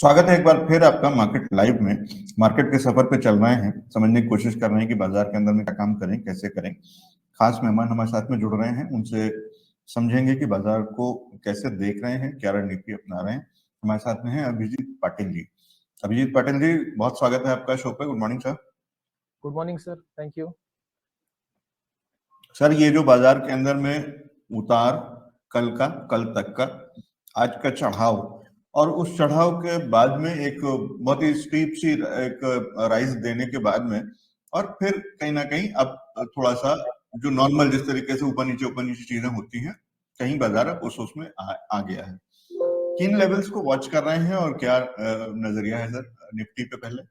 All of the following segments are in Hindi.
स्वागत है एक बार फिर आपका मार्केट लाइव में। मार्केट के सफर पे चल रहे हैं, समझने की कोशिश कर रहे हैं कि बाजार के अंदर में क्या काम करें, कैसे करें। खास मेहमान हमारे साथ में जुड़ रहे हैं, उनसे समझेंगे कि बाजार को कैसे देख रहे हैं, क्या रणनीति अपना रहे हैं। हमारे साथ में है अभिजीत पाटिल जी। अभिजीत पाटिल जी, बहुत स्वागत है आपका शो पे। Good morning sir. Good morning sir, thank you. Sir, ये जो बाजार के अंदर में उतार, कल तक का, आज का चढ़ाव, और उस चढ़ाव के बाद में एक बहुत ही स्टीप सी एक राइज देने के बाद में, और फिर कहीं ना कहीं अब थोड़ा सा जो नॉर्मल जिस तरीके से ऊपर नीचे चीजें होती हैं, कहीं बाजार अब उस में आ गया है। किन लेवल्स को वॉच कर रहे हैं और क्या नजरिया है सर निफ्टी पे पहले?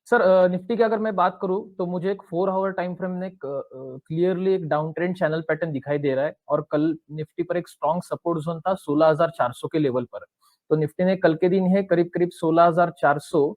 सर निफ्टी की अगर मैं बात करूं तो मुझे एक 4 आवर टाइम फ्रेम में क्लियरली एक डाउन ट्रेंड चैनल पैटर्न दिखाई दे रहा है और कल निफ्टी पर एक स्ट्रॉन्ग सपोर्ट जोन था 16,400 के लेवल पर। तो निफ्टी ने कल के दिन है करीब करीब 16,400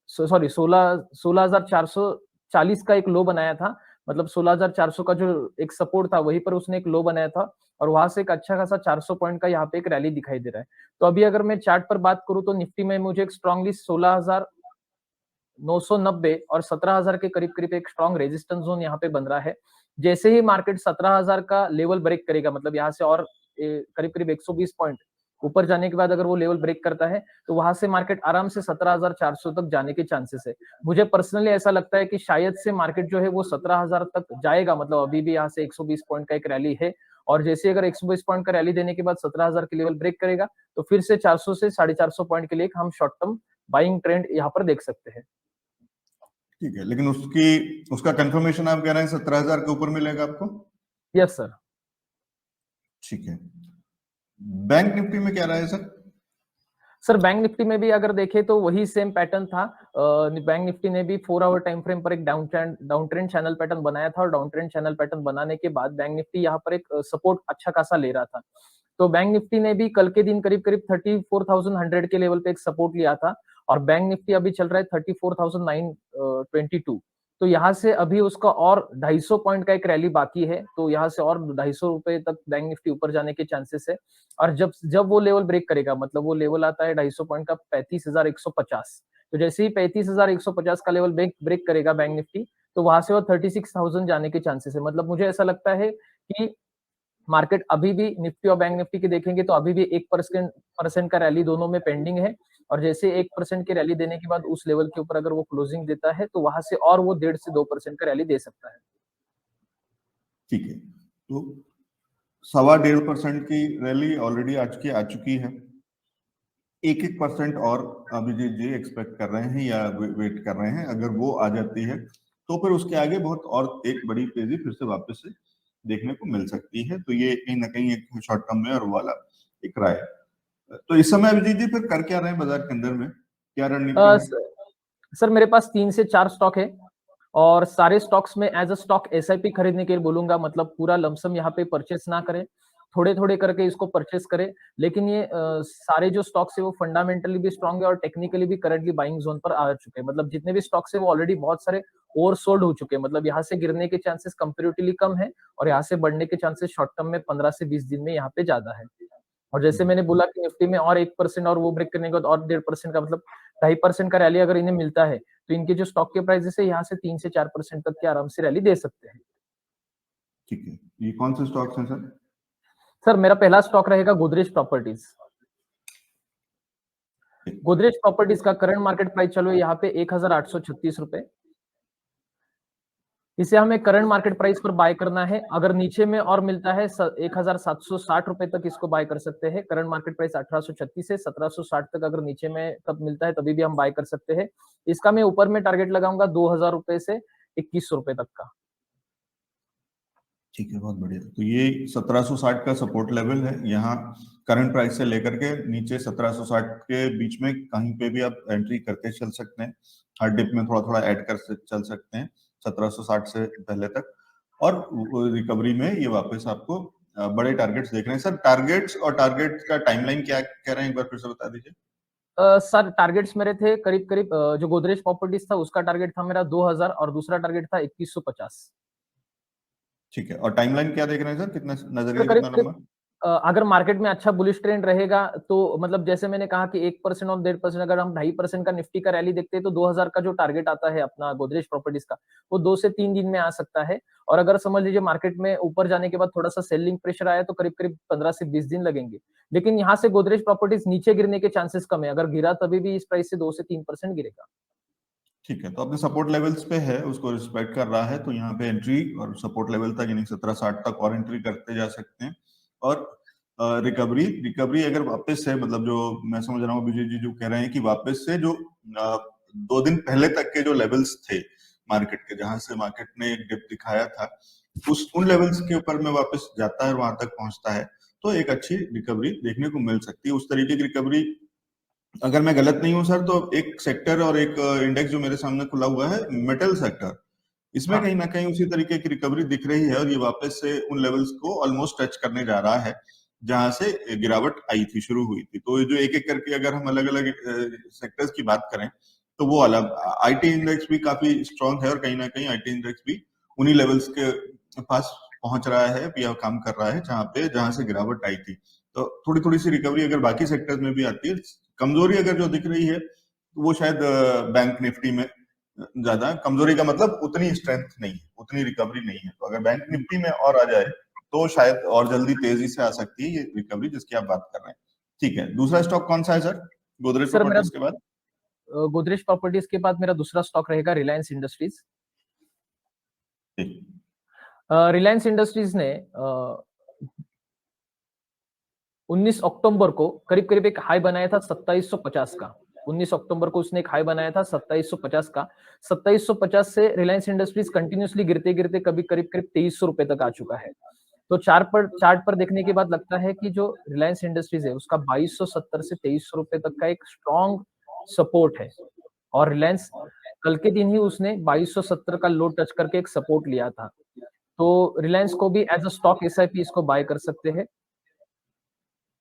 सॉरी 16,440 का एक लो बनाया था। मतलब 16,400 का जो एक सपोर्ट था वहीं पर उसने एक लो बनाया था और वहां से एक अच्छा खासा 400 पॉइंट का यहाँ पे एक रैली दिखाई दे रहा है। तो अभी अगर मैं चार्ट पर बात करूं तो निफ्टी में मुझे एक स्ट्रांगली 16,990 और 17,000 के करीब करीब एक स्ट्रॉन्ग रेजिस्टेंस जोन यहाँ पे बन रहा है। जैसे ही मार्केट 17,000 का लेवल ब्रेक करेगा, मतलब यहाँ से और करीब करीब 120 पॉइंट ऊपर जाने के बाद अगर वो लेवल ब्रेक करता है तो वहां से मार्केट आराम से 17,400 तक जाने के चांसेस है। मुझे पर्सनली ऐसा लगता है कि शायद से मार्केट जो है वो 17,000 तक जाएगा। मतलब अभी भी यहाँ से 120 पॉइंट का एक रैली है और जैसे अगर 120 पॉइंट का रैली देने के बाद 17,000 के लेवल ब्रेक करेगा तो फिर से 400 से 450 पॉइंट के लिए हम शॉर्ट टर्म बाइंग ट्रेंड यहाँ पर देख सकते हैं। ठीक है, लेकिन उसका कंफर्मेशन आप कह रहे हैं 17,000 के ऊपर मिलेगा आपको? Yes sir. ठीक है। बैंक निफ्टी में क्या रहा है सर? सर बैंक निफ्टी में भी अगर देखें तो वही सेम पैटर्न था। बैंक निफ्टी ने भी 4 आवर टाइम फ्रेम पर एक डाउन ट्रेंड चैनल पैटर्न बनाया था और डाउन ट्रेंड चैनल पैटर्न बनाने के बाद बैंक निफ्टी यहाँ पर एक सपोर्ट अच्छा खासा ले रहा था। तो बैंक निफ्टी ने भी कल के दिन करीब करीब 34,100 के लेवल पे एक सपोर्ट लिया था और बैंक निफ्टी अभी चल रहा है 34,922। तो यहाँ से अभी उसका और 250 पॉइंट का एक रैली बाकी है। तो यहाँ से और 250 रुपए तक बैंक निफ्टी ऊपर जाने के चांसेस है। और जब जब वो लेवल ब्रेक करेगा, मतलब वो लेवल आता है 250 पॉइंट का 35,150। तो जैसे ही 35,150 का लेवल ब्रेक करेगा बैंक निफ्टी तो वहां से वो 36,000 जाने के चांसेस है। मतलब मुझे ऐसा लगता है कि मार्केट अभी भी निफ्टी और बैंक निफ्टी की देखेंगे तो अभी भी 1% का रैली दोनों में पेंडिंग है और जैसे 1% की रैली देने के बाद उस लेवल के ऊपर अगर वो क्लोजिंग देता है तो वहां से और वो 1.5 से 2% का रैली दे सकता है। ठीक है, तो 1.25% की रैली ऑलरेडी आज की आ चुकी है। 1% और अभिजीत जी एक्सपेक्ट कर रहे हैं या वेट कर रहे हैं? अगर वो आ जाती है तो फिर उसके आगे बहुत और एक बड़ी तेजी फिर से वापस से देखने को मिल सकती है। तो ये कहीं ना कहीं एक शॉर्ट टर्म में और वाला एक राय। तो इस समय अभिजीत जी फिर कर क्या रहे हैं बाजार के अंदर में, क्या रणनीति है? सर मेरे पास 3 से 4 स्टॉक है और सारे स्टॉक्स में एज अ स्टॉक एसआईपी खरीदने के लिए बोलूंगा। मतलब पूरा लमसम यहाँ पे परचेस ना करें, थोड़े थोड़े करके इसको परचेस करें। लेकिन ये सारे जो स्टॉक्स है वो फंडामेंटली भी स्ट्रांग है और टेक्निकली भी करंटली बाइंग जोन पर आ चुके हैं। मतलब जितने भी स्टॉक्स है वो ऑलरेडी बहुत सारे ओवरसोल्ड हो चुके हैं। मतलब यहाँ से गिरने के चांसेस कंपेरेटिवली कम है और यहाँ से बढ़ने के चांसेस शॉर्ट टर्म में 15 से 20 दिन में यहाँ पे ज्यादा है। और जैसे मैंने बोला कि निफ्टी में और 1% और वो ब्रेक करने के बाद और 1.5% का मतलब 2.5% का रैली अगर इन्हें मिलता है तो इनके जो स्टॉक के प्राइसेस है यहाँ से 3 से 4% तक के आराम से रैली दे सकते हैं। ठीक है, ये कौन से स्टॉक्स हैं सर? सर मेरा पहला स्टॉक रहेगा गोदरेज प्रॉपर्टीज। गोदरेज प्रॉपर्टीज का करंट मार्केट प्राइस चलो यहाँ पे 1,836 रुपए। इसे हमें करंट मार्केट प्राइस पर बाय करना है। अगर नीचे में और मिलता है 1,760 रुपए तक इसको बाय कर सकते हैं। करंट मार्केट प्राइस 1836 से 1760 तक अगर नीचे में तब मिलता है तभी भी हम बाय कर सकते हैं। इसका मैं ऊपर में टारगेट लगाऊंगा 2,000 रुपए से 2100 रुपए तक का। ठीक है, बहुत बढ़िया। तो ये 1760 का सपोर्ट लेवल है। यहाँ करंट प्राइस से लेकर के नीचे 1760 के बीच में कहीं पे भी आप एंट्री करके चल सकते हैं। हर डिप में थोड़ा थोड़ा ऐड कर चल सकते हैं 1760 से पहले तक। और रिकवरी में ये वापस आपको बड़े टारगेट्स देख रहे हैं सर। टारगेट्स और टारगेट का टाइमलाइन क्या कह रहे हैं, एक बार फिर से बता दीजिए। सर टारगेट्स मेरे थे करीब करीब जो गोदरेज प्रॉपर्टीज था उसका टारगेट था मेरा 2,000 और दूसरा टारगेट था 2150। ठीक है, और टाइमलाइन क्या देख रहे हैं सर, कितना सर नजरिया, करीब कितना करीब लंबा? अगर मार्केट में अच्छा बुलिश ट्रेंड रहेगा तो मतलब जैसे मैंने कहा कि 1% और 1.5% अगर हम 2.5% का निफ्टी का रैली देखते हैं तो 2000 का जो टारगेट आता है अपना गोदरेज प्रॉपर्टीज का, वो 2 से 3 दिन में आ सकता है। और अगर समझ लीजिए मार्केट में ऊपर जाने के बाद थोड़ा-सा सेलिंग प्रेशर आया तो करीब-करीब 15 से 20 दिन लगेंगे। लेकिन यहाँ से गोदरेज प्रॉपर्टीज नीचे गिरने के चांसेस कम है। अगर गिरा तभी भी इस प्राइस से 2 से 3% गिरेगा। ठीक है, तो अपने सपोर्ट लेवल्स पे है, उसको रिस्पेक्ट कर रहा है, तो यहाँ पे एंट्री और सपोर्ट लेवल तक यानी 1760 तक और एंट्री करते जा सकते हैं। और रिकवरी अगर वापस से, मतलब जो मैं समझ रहा हूँ विजय जी जो कह रहे हैं कि वापस से जो 2 दिन पहले तक के जो लेवल्स थे मार्केट के, जहां से मार्केट ने एक डिप दिखाया था, उन लेवल्स के ऊपर में वापस जाता है, वहां तक पहुंचता है, तो एक अच्छी रिकवरी देखने को मिल सकती है। उस तरीके की रिकवरी, अगर मैं गलत नहीं हूं सर, तो एक सेक्टर और एक इंडेक्स जो मेरे सामने खुला हुआ है, मेटल सेक्टर, इसमें हाँ। कहीं ना कहीं उसी तरीके की रिकवरी दिख रही है और ये वापस से उन लेवल्स को ऑलमोस्ट टच करने जा रहा है जहां से गिरावट आई थी, शुरू हुई थी। तो ये जो एक एक करके अगर हम अलग अलग सेक्टर्स की बात करें तो वो अलग, आईटी इंडेक्स भी काफी स्ट्रांग है और कहीं ना कहीं आईटी इंडेक्स भी उन्हीं लेवल्स के पास पहुंच रहा है या काम कर रहा है जहां से गिरावट आई थी। तो थोड़ी थोड़ी सी रिकवरी अगर बाकी सेक्टर्स में भी आती है। कमजोरी अगर जो दिख रही है वो शायद बैंक निफ्टी में ज्यादा, कमजोरी का मतलब उतनी स्ट्रेंथ नहीं है, उतनी रिकवरी नहीं है। तो अगर बैंक निफ्टी में और आ जाए तो शायद और जल्दी तेजी से आ सकती है ये रिकवरी जिसकी आप बात कर रहे हैं। ठीक है, दूसरा स्टॉक कौन सा है सर गोदरेज सर मेरा प्रॉपर्टीज के बाद? गोदरेज प्रॉपर्टीज के बाद मेरा दूसरा स्टॉक रहेगा रिलायंस इंडस्ट्रीज। रिलायंस इंडस्ट्रीज ने 19 अक्टूबर को करीब-करीब एक हाई बनाया था 2750 का। 19 अक्टूबर को उसने एक हाई बनाया था 2750 का। 2750 से रिलायंस इंडस्ट्रीज कंटिन्यूअसली गिरते-गिरते कभी करीब-करीब 2300 रुपए तक आ चुका है। तो चार्ट पर देखने के बाद लगता है कि जो रिलायंस इंडस्ट्रीज है उसका 2270 से 2300 रुपए तक का एक स्ट्रॉन्ग सपोर्ट है। और रिलायंस कल के दिन ही उसने 2270 का लो टच करके एक सपोर्ट लिया था। तो रिलायंस को भी एज अ स्टॉक एसआईपी इसको बाय कर सकते हैं।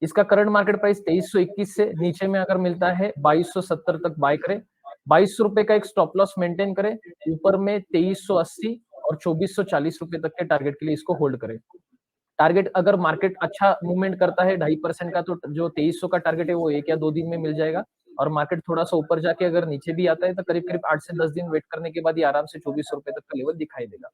इसका करंट मार्केट प्राइस 2321 से नीचे में अगर मिलता है 2270 तक बाय करें। 2200 रुपए का एक स्टॉप लॉस मेंटेन करें। ऊपर में 2380 और 2440 रुपए तक के टारगेट के लिए इसको होल्ड करें। टारगेट अगर मार्केट अच्छा मूवमेंट करता है 2.5% का, तो जो 2300 का टारगेट है वो 1 या 2 दिन में मिल जाएगा। और मार्केट थोड़ा सा ऊपर जाके अगर नीचे भी आता है तो करीब-करीब 8 से 10 दिन वेट करने के बाद ये आराम से 2400 रुपए तक का लेवल दिखाई देगा।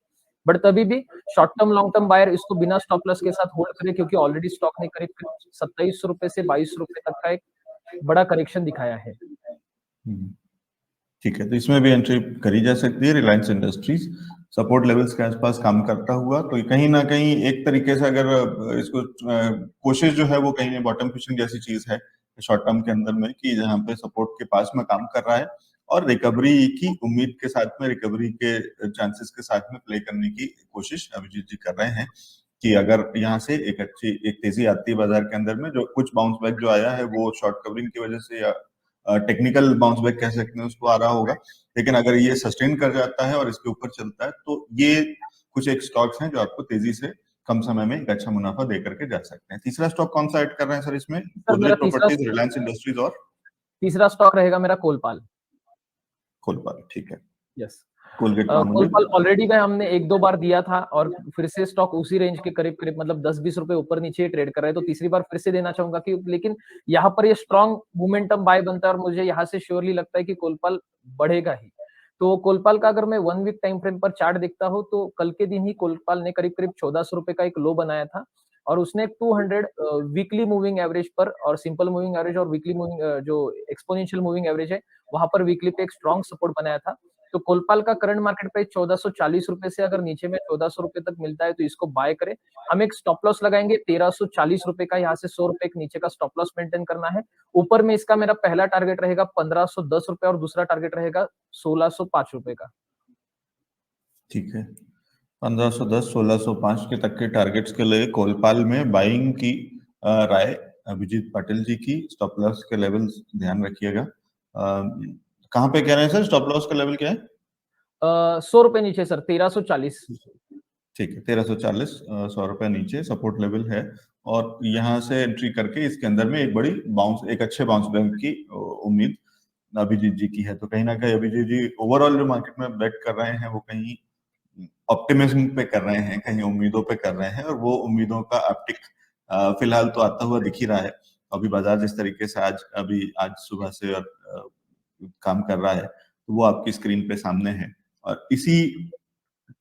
बट तभी भी short term, long term buyer इसको बिना स्टॉप लॉस के साथ होल्ड करें, क्योंकि ऑलरेडी स्टॉक ने करीब-करीब 2700 रुपए से 2200 रुपए तक का एक बड़ा करेक्शन दिखाया है। ठीक है, तो इसमें भी एंट्री करी जा सकती है। रिलायंस इंडस्ट्रीज सपोर्ट लेवल्स के आसपास काम करता हुआ, तो कहीं ना कहीं एक तरीके से अगर इसको कोशिश जो है वो कहीं ना बॉटम फिशिंग जैसी चीज है शॉर्ट टर्म के अंदर में, कि जहाँ पे सपोर्ट के पास में काम कर रहा है और रिकवरी की उम्मीद के साथ में, रिकवरी के चांसेस के साथ में प्ले करने की कोशिश अभिजीत जी कर रहे हैं। कि अगर यहाँ से एक तेजी आती है बाजार के अंदर में, जो कुछ बाउंस बैक जो आया है वो शॉर्ट कवरिंग की वजह से या टेक्निकल बाउंस बैक कह सकते हैं उसको, आ रहा होगा। लेकिन अगर ये सस्टेन कर जाता है और इसके ऊपर चलता है तो ये कुछ एक स्टॉक्स हैं जो आपको तेजी से कम समय में एक अच्छा मुनाफा दे करके जा सकते हैं। तीसरा स्टॉक कौन सा ऐड कर रहे हैं सर इसमें? सर मेरा गोदरेज प्रॉपर्टीज, रिलायंस इंडस्ट्रीज और तीसरा स्टॉक रहेगा मेरा कोलपाल। कोलपाल, ठीक है। यस। Colgate Palmolive. कोलपाल ऑलरेडी में हमने 1-2 बार दिया था और फिर से स्टॉक उसी रेंज के करीब-करीब मतलब 10-20 रुपए ऊपर नीचे ट्रेड कर रहा है, तो तीसरी बार फिर से देना चाहूंगा कि लेकिन यहाँ पर ये स्ट्रॉन्ग मोमेंटम बाय बनता है और मुझे यहाँ से श्योरली लगता है कि कोलपाल बढ़ेगा ही। तो कोलपाल का अगर मैं 1 वीक टाइम फ्रेम पर चार्ट देखता हूँ तो कल के दिन ही कोलपाल ने करीब-करीब 1400 रुपए का एक लो बनाया था और उसने 200 वीकली मूविंग एवरेज पर और सिंपल मूविंग एवरेज और वीकली मूविंग जो एक्सपोनेंशियल मूविंग एवरेज है वहां पर वीकली पे एक स्ट्रॉन्ग सपोर्ट बनाया था। तो कोलपाल का करंट मार्केट प्राइस 1440 रुपए से अगर नीचे में 1400 रुपए तक मिलता है तो इसको बाय करें। हम एक स्टॉप लॉस लगाएंगे 1340 रुपए का, यहाँ से 100 रुपए के नीचे का स्टॉप लॉस मेंटेन करना है। ऊपर में इसका मेरा पहला टारगेट रहेगा 1510 रुपए और दूसरा टारगेट रहेगा 1605 रुपए का। ठीक है, 1510 1605 के तक के टारगेट्स के लिए कोलपाल में बाइंग की राय अभिजीत पाटिल जी की। स्टॉप लॉस के लेवल्स ध्यान रखिएगा। कहाँ पे कह रहे हैं सर स्टॉप लॉस का लेवल क्या है? 100 रुपए नीचे सर, 1340। ठीक है, 1340, 100 रुपए नीचे सपोर्ट लेवल है। और यहाँ से एंट्री करके इसके अंदर में एक बड़ी बाउंस, एक अच्छे बाउंस बैक की उम्मीद अभिजीत जी की है। तो कहीं ना कहीं अभिजीत जी ओवरऑल जो मार्केट में बेट कर रहे हैं वो कहीं ऑप्टिमिज्म पे कर रहे हैं, कहीं उम्मीदों पे कर रहे हैं और वो उम्मीदों का अपटिक फिलहाल तो आता हुआ दिख ही रहा है। अभी बाजार जिस तरीके से आज सुबह से काम कर रहा है, तो वो आपकी स्क्रीन पे सामने है और इसी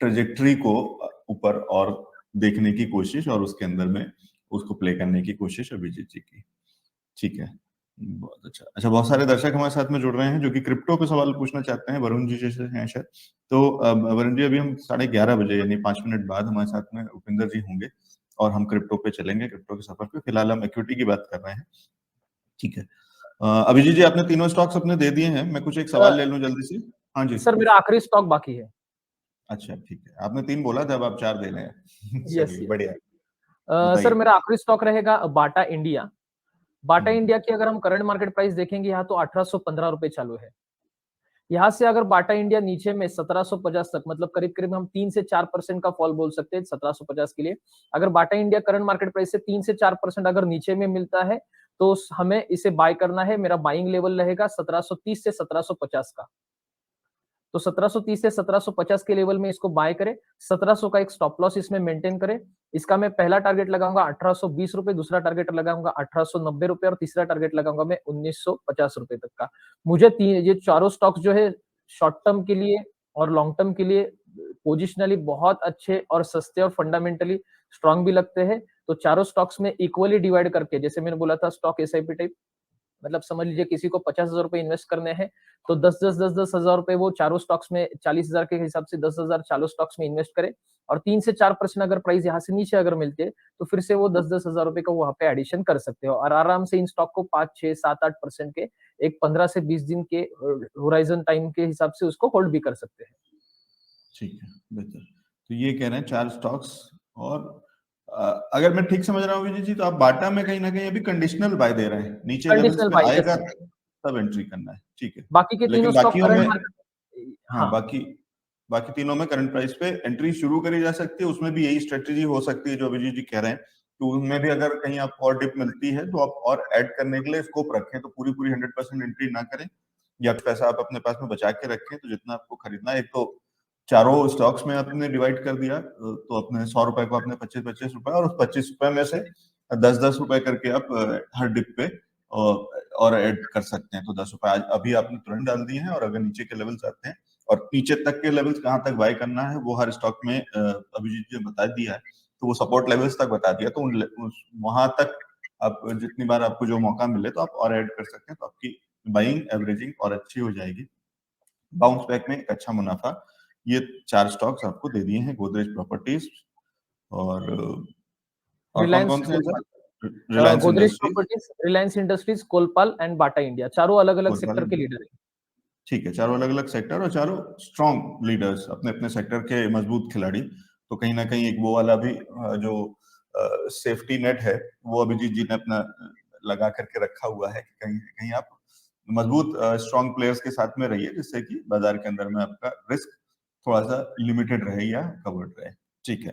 ट्रेजेक्टरी को ऊपर और देखने की कोशिश और उसके अंदर में उसको प्ले करने की कोशिश अभिजीत जी की। ठीक है, बहुत अच्छा। अच्छा, बहुत सारे दर्शक हमारे साथ में जुड़ रहे हैं जो कि क्रिप्टो पे सवाल पूछना चाहते हैं। वरुण जी जैसे हैं शायद। तो वरुण जी, अभी हम 11:30 बजे यानी 5 मिनट बाद हमारे साथ में उपिंदर जी होंगे और हम क्रिप्टो पे चलेंगे, क्रिप्टो के सफर पे। फिलहाल हम इक्विटी की बात कर रहे हैं। ठीक है। अभिजीत जी, आपने तीनों स्टॉक्स अपने दे दिए हैं। मैं कुछ एक सवाल ले लूं जल्दी से। हाँ जी। सर मेरा आखिरी स्टॉक बाकी है। अच्छा, ठीक है। आपने 3 बोला था, अब आप 4 दे रहे हैं। यस चलिए, यस। बढ़िया। सर बताइए। मेरा आखिरी स्टॉक रहेगा बाटा इंडिया। बाटा हम्म, इंडिया की अगर हम करंट मार्केट प्राइस देखेंगे यहाँ तो 1815 रुपए चालू है। यहाँ से अगर बाटा इंडिया नीचे में 1750 तक, मतलब करीब करीब हम 3 से 4% का फॉल बोल सकते हैं 1750 के लिए। अगर Bata India current market price से 3 से 4% अगर नीचे में मिलता है तो हमें इसे बाय करना है। मेरा बाइंग लेवल रहेगा 1730 से 1750 का। तो 1730 से 1750 के लेवल में इसको बाय करें। 1700 का एक स्टॉप लॉस इसमें मेंटेन करें। इसका मैं पहला टारगेट लगाऊंगा 1820 रुपए, दूसरा टारगेट लगाऊंगा 1890 रुपए और तीसरा टारगेट लगाऊंगा मैं 1950 रुपए तक का। मुझे ये चारों स्टॉक्स जो है शॉर्ट टर्म के लिए और लॉन्ग टर्म के लिए पोजिशनली बहुत अच्छे और सस्ते और फंडामेंटली स्ट्रांग भी लगते हैं। तो चारों स्टॉक्स में इक्वली डिवाइड करके, जैसे मैंने बोला था स्टॉक एसआईपी टाइप, मतलब समझ लीजिए किसी को 50,000 रुपए इन्वेस्ट करने हैं तो 10,000 रुपए वो चारों स्टॉक्स में 40,000 के हिसाब से 10,000 चारों स्टॉक्स में इन्वेस्ट करे और 3 से 4% अगर प्राइस यहाँ से नीचे अगर मिलती है तो फिर से वो 10,000 रुपए का वहां पे एडिशन कर सकते हो और आराम से इन स्टॉक को 5, 6, 7, 8% के एक 15 से 20 दिन के होराइजन टाइम के हिसाब से उसको होल्ड भी कर सकते हैं। ठीक है, बेहतर। तो ये कह रहे हैं 4 स्टॉक्स और अगर मैं ठीक समझ रहा हूँ विजय जी, तो आप बाटा में कहीं ना कहीं अभी कंडीशनल बाय दे रहे हैं, नीचे लेवल्स कंडीशनल पे बाय, यस आएगा सर। तब एंट्री करना है। ठीक है। बाकी के तीनों लेकिन स्टॉक बाकियों करंट में, मार्केट, हाँ, हाँ बाकी तीनों में करंट प्राइस पे एंट्री शुरू करी जा सकती है। उसमें भी यही स्ट्रेटेजी हो सकती है जो अभिजीत जी कह रहे हैं, तो उनमें भी अगर कहीं आपको और डिप मिलती है तो आप और ऐड करने के लिए स्कोप रखें। तो पूरी पूरी 100% एंट्री ना करें, या पैसा आप अपने पास में बचा के रखें। तो जितना आपको खरीदना है, एक तो चारों स्टॉक्स में आपने डिवाइड कर दिया, तो अपने 100 रुपए को आपने 25-25 रुपए, और उस 25 रुपए में से 10-10 रुपए करके आप हर डिप पे और ऐड कर सकते हैं। तो 10 रुपए आज अभी आपने तुरंत डाल दिए हैं, और अगर नीचे के लेवल्स आते हैं और नीचे तक के लेवल्स कहाँ तक बाय करना है वो हर स्टॉक में अभिजीत जी ने बता दिया है। तो वो सपोर्ट लेवल्स तक बता दिया, तो वहां तक आप जितनी बार आपको जो मौका मिले तो आप और ऐड कर सकते हैं। तो आपकी बाइंग एवरेजिंग और अच्छी हो जाएगी। बाउंस बैक में एक अच्छा मुनाफा। ये 4 स्टॉक्स आपको दे दिए हैं, गोदरेज प्रॉपर्टीज और कौन रिलायंस कौन से हैं Colpal, sir? Reliance Godrej industries, properties, Reliance industries, Colpal and Bata India, चारों अलग अलग कोलपाल। सेक्टर के लीडर हैं। ठीक है, चारों अलग अलग सेक्टर और चारों स्ट्रॉन्ग लीडर्स, अपने अपने सेक्टर के मजबूत खिलाड़ी। तो कहीं ना कहीं एक वो वाला भी जो सेफ्टी नेट है वो अभिजीत जी ने अपना लगा करके रखा हुआ है कि कहीं कहीं आप मजबूत स्ट्रॉन्ग प्लेयर्स के साथ में रहिए, जिससे कि बाजार के अंदर में आपका रिस्क थोड़ा सा लिमिटेड रहे या कवर्ड रहे। ठीक है।